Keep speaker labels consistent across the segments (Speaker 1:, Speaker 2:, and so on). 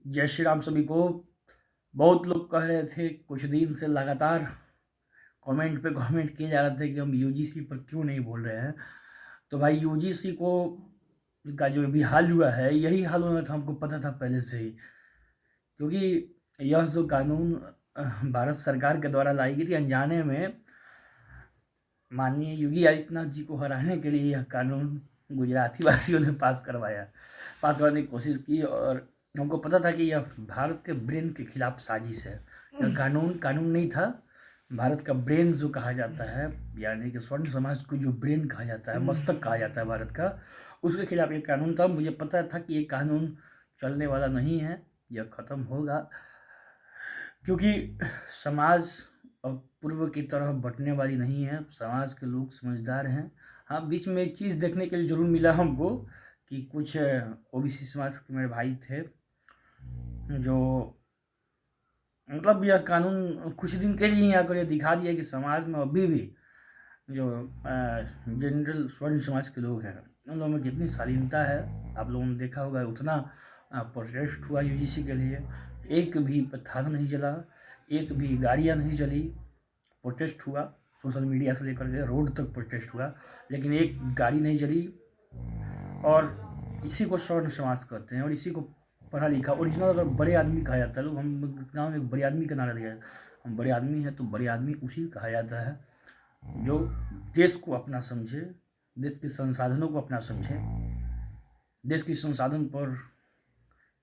Speaker 1: जय श्री राम सभी को। बहुत लोग कह रहे थे कुछ दिन से लगातार कमेंट पे कमेंट किए जा रहे थे कि हम यूजीसी पर क्यों नहीं बोल रहे हैं। तो भाई यूजीसी को का जो भी हाल हुआ है यही हाल होना था, हमको पता था पहले से ही। क्योंकि यह जो कानून भारत सरकार के द्वारा लाई गई थी अनजाने में, माननीय योगी आदित्यनाथ जी को हराने के लिए यह कानून गुजराती वासियों ने पास करवाने की कोशिश की। और हमको पता था कि यह भारत के ब्रेन के खिलाफ साजिश है। यह कानून नहीं था, भारत का ब्रेन जो कहा जाता है, यानी कि स्वर्ण समाज को जो ब्रेन कहा जाता है, मस्तक कहा जाता है भारत का, उसके खिलाफ ये कानून था। मुझे पता था कि ये कानून चलने वाला नहीं है, यह ख़त्म होगा। क्योंकि समाज अब पूर्व की तरह बंटने वाली नहीं है, समाज के लोग समझदार हैं। हाँ, बीच में एक चीज़ देखने के लिए ज़रूर मिला हमको कि कुछ ओबीसी समाज के मेरे भाई थे जो, मतलब यह कानून कुछ दिन के लिए यहाँ कर ये दिखा दिया कि समाज में अभी भी जो जनरल स्वर्ण समाज के लोग हैं उन लोगों में कितनी शालीनता है। आप लोगों ने देखा होगा, उतना प्रोटेस्ट हुआ यूजीसी के लिए, एक भी पत्थर नहीं जला, एक भी गाड़ियाँ नहीं जली। प्रोटेस्ट हुआ, सोशल मीडिया से लेकर के रोड तक प्रोटेस्ट हुआ, लेकिन एक गाड़ी नहीं जली। और इसी को स्वर्ण समाज कहते हैं और इसी को पढ़ा लिखा ओरिजिनल अगर बड़े आदमी कहा जाता है। लोग हम गाँव में बड़े आदमी का नारा दिया है, हम बड़े आदमी हैं तो बड़े आदमी उसी कहा जाता है जो देश को अपना समझे, देश के संसाधनों को अपना समझे। देश के संसाधन पर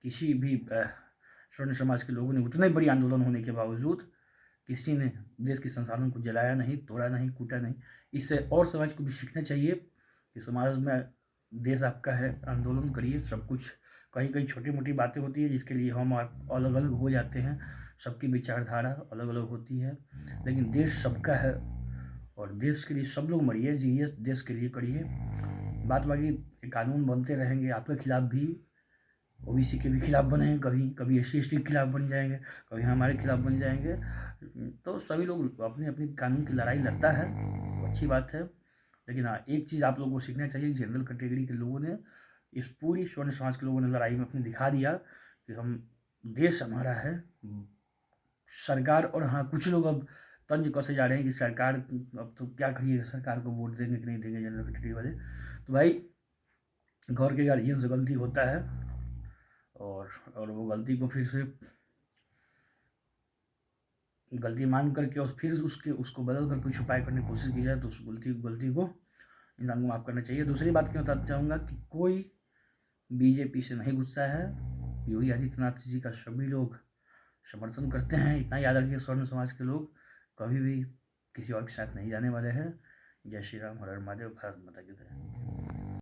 Speaker 1: किसी भी स्वर्ण समाज के लोगों ने उतना ही बड़ी आंदोलन होने के बावजूद किसी ने देश के संसाधन को जलाया नहीं, तोड़ा नहीं, कूटा नहीं। इससे और समाज को भी सीखना चाहिए कि समाज में देश आपका है, आंदोलन करिए। सब कुछ कहीं कहीं छोटी मोटी बातें होती है जिसके लिए हम अलग अलग हो जाते हैं, सबकी विचारधारा अलग अलग होती है, लेकिन देश सबका है और देश के लिए सब लोग मरिए, जिए, देश के लिए करिए। बात बाकी कानून बनते रहेंगे, आपके खिलाफ भी, ओबीसी के भी खिलाफ बनेंगे, कभी कभी SC/ST के खिलाफ बन जाएंगे, कभी हमारे खिलाफ बन जाएंगे। तो सभी लोग अपनी अपनी कानून की लड़ाई लड़ता है, वो अच्छी बात है। लेकिन हाँ, एक चीज़ आप लोगों को सीखना चाहिए, जनरल कैटेगरी के लोगों ने, इस पूरी स्वर्ण समाज के लोगों ने लड़ाई में अपने दिखा दिया कि हम, देश हमारा है। सरकार, और हाँ, कुछ लोग अब तंज कसे जा रहे हैं कि सरकार अब तो क्या करिएगा, सरकार को वोट देंगे कि नहीं देंगे जनरल कैटेगरी वाले। तो भाई, घर के गार्जियन से गलती होता है और वो गलती को फिर से गलती मान करके और फिर उसको बदल कर कुछ उपाय करने की कोशिश की जाए तो उस गलती को इंसान को माफ़ करना चाहिए। दूसरी बात क्या बताना चाहूँगा कि कोई बीजेपी से नहीं गुस्सा है, योगी आदित्यनाथ जी का सभी लोग समर्थन करते हैं। इतना याद रखिए, स्वर्ण समाज के लोग कभी भी किसी और के साथ नहीं जाने वाले हैं। जय श्री राम, हर हर महादेव, भारत माता की जय।